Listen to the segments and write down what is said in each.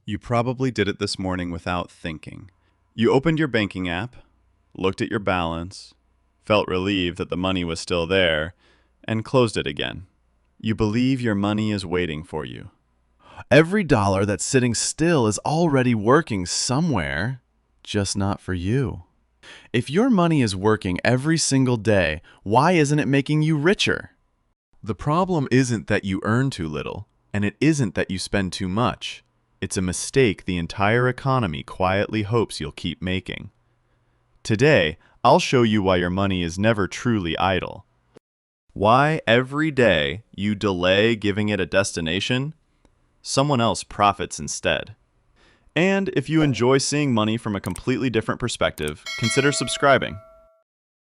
You probably did it this morning without thinking. You opened your banking app, looked at your balance, felt relieved that the money was still there, and closed it again. You believe your money is waiting for you. Every dollar that's sitting still is already working somewhere, just not for you. If your money is working every single day, why isn't it making you richer? The problem isn't that you earn too little, and it isn't that you spend too much. It's a mistake the entire economy quietly hopes you'll keep making. Today, I'll show you why your money is never truly idle. Why every day you delay giving it a destination, someone else profits instead. And if you enjoy seeing money from a completely different perspective, consider subscribing.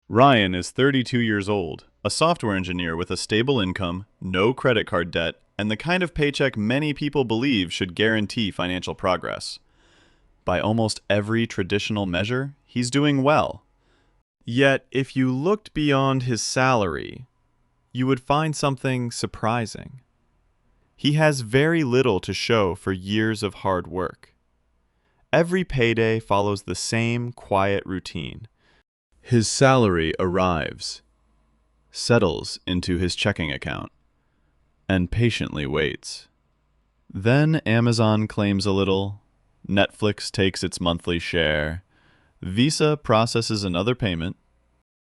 Ryan is 32 years old, a software engineer with a stable income, no credit card debt, and the kind of paycheck many people believe should guarantee financial progress. By almost every traditional measure, he's doing well. Yet, if you looked beyond his salary, you would find something surprising. He has very little to show for years of hard work. Every payday follows the same quiet routine. His salary arrives, settles into his checking account, and patiently waits. Then Amazon claims a little, Netflix takes its monthly share, Visa processes another payment,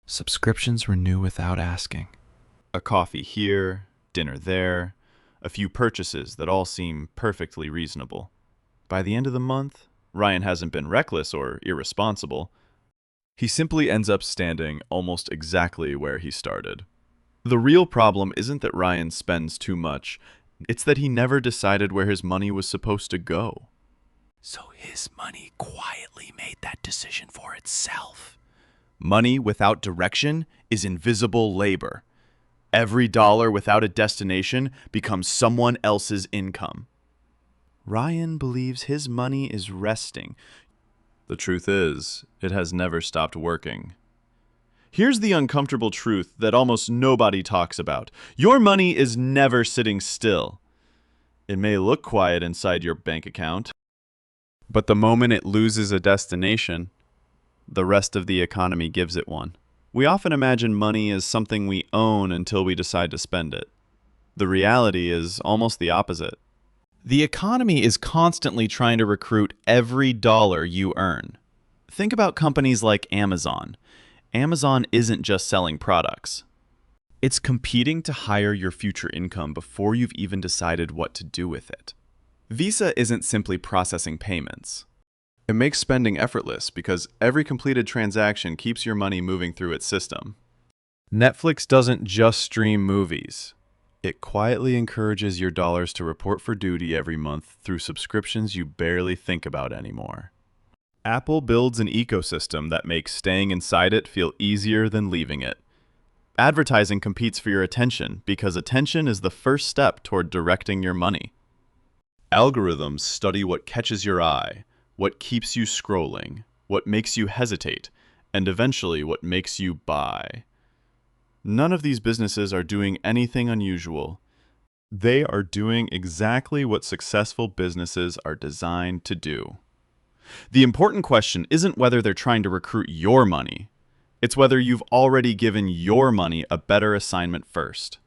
Subscriptions renew without asking. a coffee here, dinner there, a few purchases that all seem perfectly reasonable. By the end of the month, Ryan hasn't been reckless or irresponsible. He simply ends up standing almost exactly where he started. The real problem isn't that Ryan spends too much, it's that he never decided where his money was supposed to go. So his money quietly made that decision for itself. Money without direction is invisible labor. Every dollar without a destination becomes someone else's income. Ryan believes his money is resting. The truth is, it has never stopped working. Here's the uncomfortable truth that almost nobody talks about. Your money is never sitting still. It may look quiet inside your bank account, but the moment it loses a destination, the rest of the economy gives it one. We often imagine money as something we own until we decide to spend it. The reality is almost the opposite. The economy is constantly trying to recruit every dollar you earn. Think about companies like Amazon. Amazon isn't just selling products. It's competing to hire your future income before you've even decided what to do with it. Visa isn't simply processing payments. It makes spending effortless because every completed transaction keeps your money moving through its system. Netflix doesn't just stream movies. It quietly encourages your dollars to report for duty every month through subscriptions you barely think about anymore. Apple builds an ecosystem that makes staying inside it feel easier than leaving it. Advertising competes for your attention because attention is the first step toward directing your money. Algorithms study what catches your eye, what keeps you scrolling, what makes you hesitate, and eventually what makes you buy. None of these businesses are doing anything unusual. They are doing exactly what successful businesses are designed to do. The important question isn't whether they're trying to recruit your money. It's whether you've already given your money a better assignment first.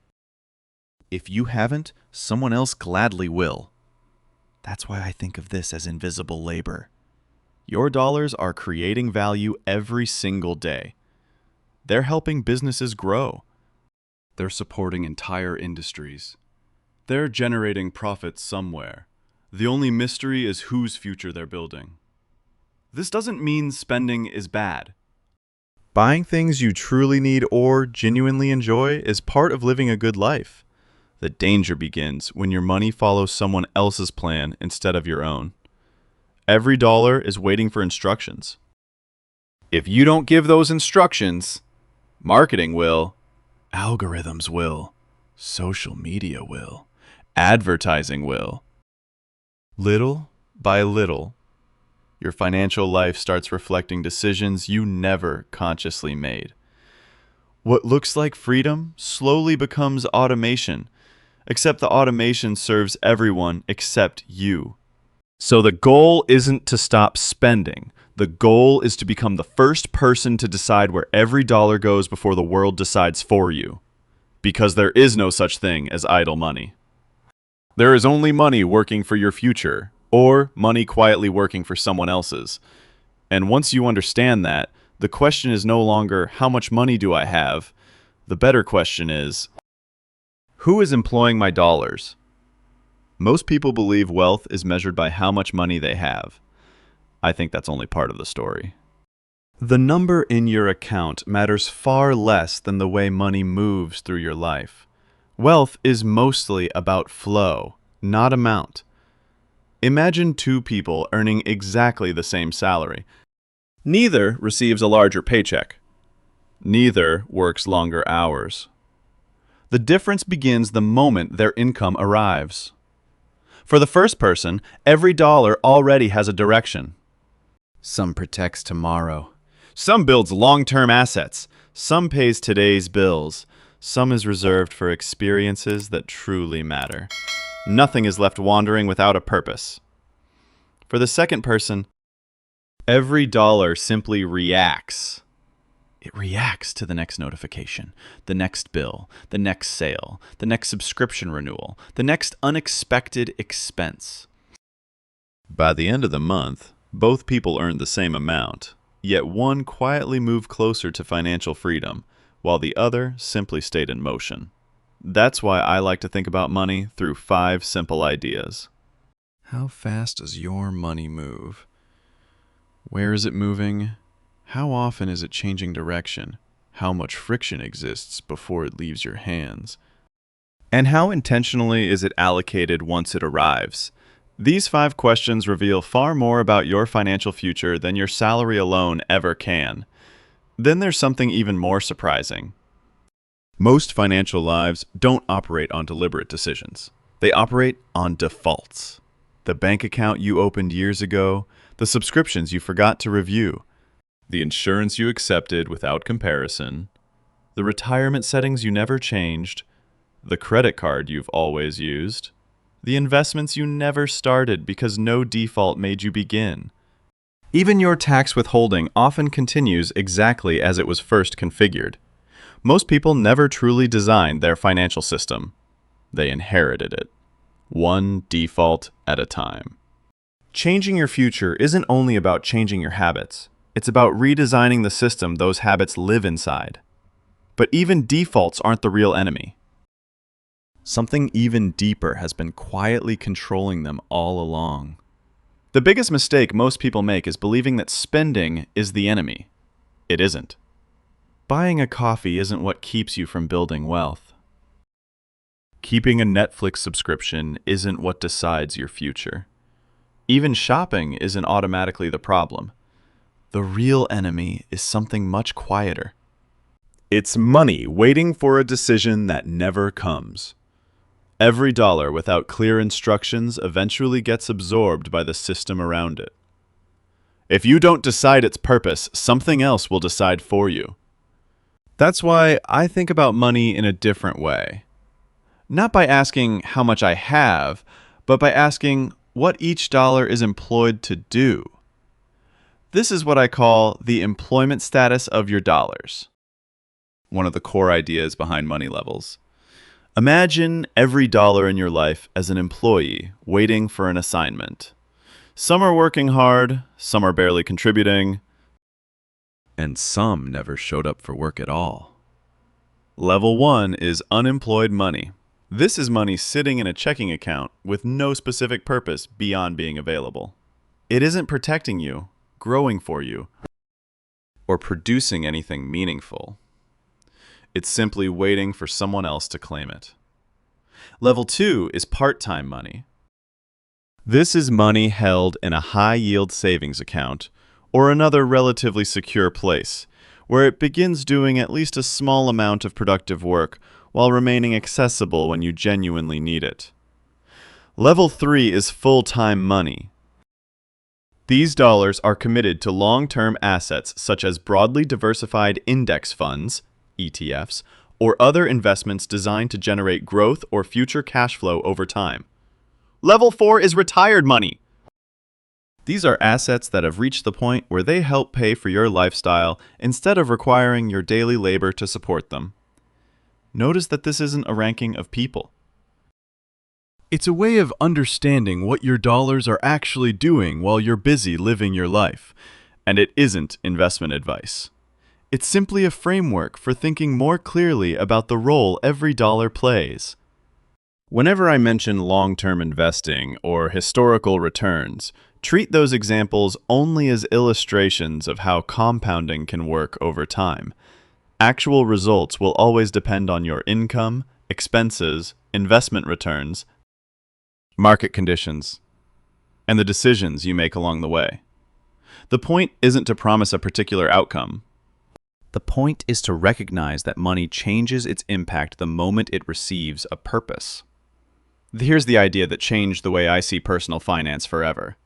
If you haven't, someone else gladly will. That's why I think of this as invisible labor. Your dollars are creating value every single day. They're helping businesses grow. They're supporting entire industries. They're generating profits somewhere. The only mystery is whose future they're building. This doesn't mean spending is bad. Buying things you truly need or genuinely enjoy is part of living a good life. The danger begins when your money follows someone else's plan instead of your own. Every dollar is waiting for instructions. If you don't give those instructions, marketing will, algorithms will, social media will, advertising will. Little by little, your financial life starts reflecting decisions you never consciously made. What looks like freedom slowly becomes automation, except the automation serves everyone except you. So the goal isn't to stop spending. The goal is to become the first person to decide where every dollar goes before the world decides for you. Because there is no such thing as idle money. There is only money working for your future, or money quietly working for someone else's. And once you understand that, the question is no longer, how much money do I have? The better question is, who is employing my dollars? Most people believe wealth is measured by how much money they have. I think that's only part of the story. The number in your account matters far less than the way money moves through your life. Wealth is mostly about flow, not amount. Imagine two people earning exactly the same salary. Neither receives a larger paycheck. Neither works longer hours. The difference begins the moment their income arrives. For the first person, every dollar already has a direction. Some protects tomorrow. Some builds long-term assets. Some pays today's bills. Some is reserved for experiences that truly matter. Nothing is left wandering without a purpose. For the second person, every dollar simply reacts. It reacts to the next notification, the next bill, the next sale, the next subscription renewal, the next unexpected expense. By the end of the month, both people earned the same amount, yet one quietly moved closer to financial freedom, while the other simply stayed in motion. That's why I like to think about money through 5 simple ideas. How fast does your money move? Where is it moving? How often is it changing direction? How much friction exists before it leaves your hands? And how intentionally is it allocated once it arrives? These 5 questions reveal far more about your financial future than your salary alone ever can. Then there's something even more surprising. Most financial lives don't operate on deliberate decisions. They operate on defaults. The bank account you opened years ago, the subscriptions you forgot to review, the insurance you accepted without comparison, the retirement settings you never changed, the credit card you've always used, the investments you never started because no default made you begin. Even your tax withholding often continues exactly as it was first configured. Most people never truly designed their financial system. They inherited it, one default at a time. Changing your future isn't only about changing your habits. It's about redesigning the system those habits live inside. But even defaults aren't the real enemy. Something even deeper has been quietly controlling them all along. The biggest mistake most people make is believing that spending is the enemy. It isn't. Buying a coffee isn't what keeps you from building wealth. Keeping a Netflix subscription isn't what decides your future. Even shopping isn't automatically the problem. The real enemy is something much quieter. It's money waiting for a decision that never comes. Every dollar without clear instructions eventually gets absorbed by the system around it. If you don't decide its purpose, something else will decide for you. That's why I think about money in a different way. Not by asking how much I have, but by asking what each dollar is employed to do. This is what I call the employment status of your dollars. One of the core ideas behind money levels. Imagine every dollar in your life as an employee waiting for an assignment. Some are working hard, some are barely contributing, and some never showed up for work at all. Level 1 is unemployed money. This is money sitting in a checking account with no specific purpose beyond being available. It isn't protecting you, growing for you, or producing anything meaningful. It's simply waiting for someone else to claim it. Level 2 is part-time money. This is money held in a high-yield savings account or another relatively secure place, where it begins doing at least a small amount of productive work while remaining accessible when you genuinely need it. Level 3 is full-time money. These dollars are committed to long-term assets such as broadly diversified index funds, ETFs, or other investments designed to generate growth or future cash flow over time. Level 4 is retired money. These are assets that have reached the point where they help pay for your lifestyle instead of requiring your daily labor to support them. Notice that this isn't a ranking of people. It's a way of understanding what your dollars are actually doing while you're busy living your life, and it isn't investment advice. It's simply a framework for thinking more clearly about the role every dollar plays. Whenever I mention long-term investing or historical returns, treat those examples only as illustrations of how compounding can work over time. Actual results will always depend on your income, expenses, investment returns, market conditions, and the decisions you make along the way. The point isn't to promise a particular outcome. The point is to recognize that money changes its impact the moment it receives a purpose. Here's the idea that changed the way I see personal finance forever.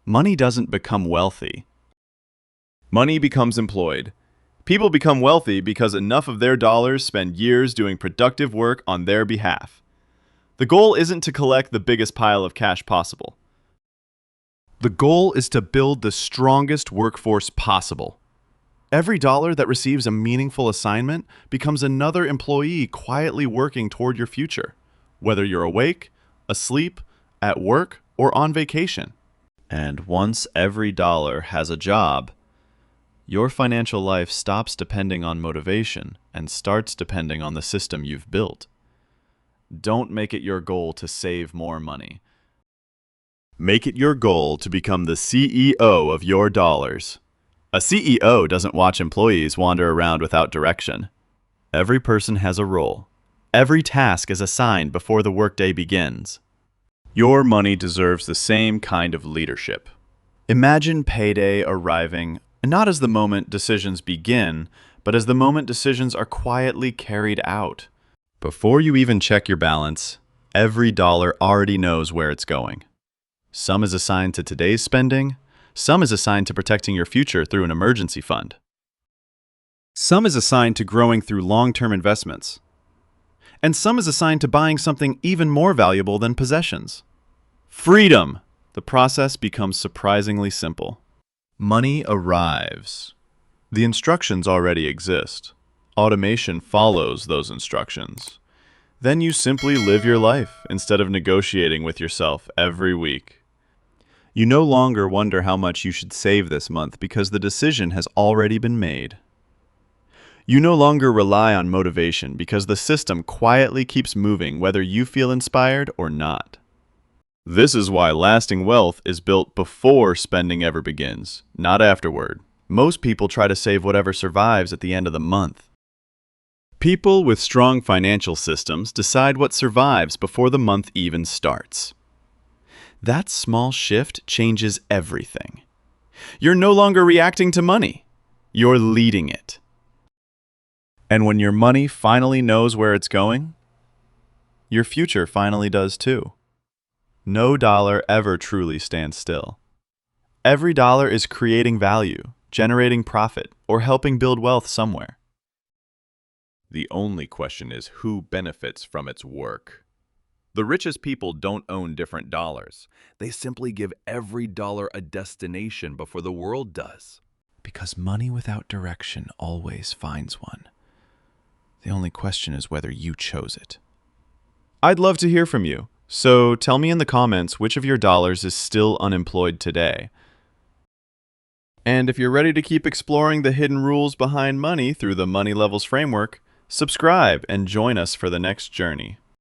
Money doesn't become wealthy. Money becomes employed. People become wealthy because enough of their dollars spend years doing productive work on their behalf. The goal isn't to collect the biggest pile of cash possible. The goal is to build the strongest workforce possible. Every dollar that receives a meaningful assignment becomes another employee quietly working toward your future, whether you're awake, asleep, at work, or on vacation. And once every dollar has a job, your financial life stops depending on motivation and starts depending on the system you've built. Don't make it your goal to save more money. Make it your goal to become the CEO of your dollars. A CEO doesn't watch employees wander around without direction. Every person has a role. Every task is assigned before the workday begins. Your money deserves the same kind of leadership. Imagine payday arriving not as the moment decisions begin, but as the moment decisions are quietly carried out. Before you even check your balance, every dollar already knows where it's going. Some is assigned to today's spending, some is assigned to protecting your future through an emergency fund. Some is assigned to growing through long-term investments. And some is assigned to buying something even more valuable than possessions. Freedom! The process becomes surprisingly simple. Money arrives. The instructions already exist. Automation follows those instructions. Then you simply live your life instead of negotiating with yourself every week. You no longer wonder how much you should save this month because the decision has already been made. You no longer rely on motivation because the system quietly keeps moving whether you feel inspired or not. This is why lasting wealth is built before spending ever begins, not afterward. Most people try to save whatever survives at the end of the month. People with strong financial systems decide what survives before the month even starts. That small shift changes everything. You're no longer reacting to money. You're leading it. And when your money finally knows where it's going, your future finally does too. No dollar ever truly stands still. Every dollar is creating value, generating profit, or helping build wealth somewhere. The only question is who benefits from its work. The richest people don't own different dollars. They simply give every dollar a destination before the world does. Because money without direction always finds one. The only question is whether you chose it. I'd love to hear from you, so tell me in the comments which of your dollars is still unemployed today. And if you're ready to keep exploring the hidden rules behind money through the Money Levels framework, subscribe and join us for the next journey.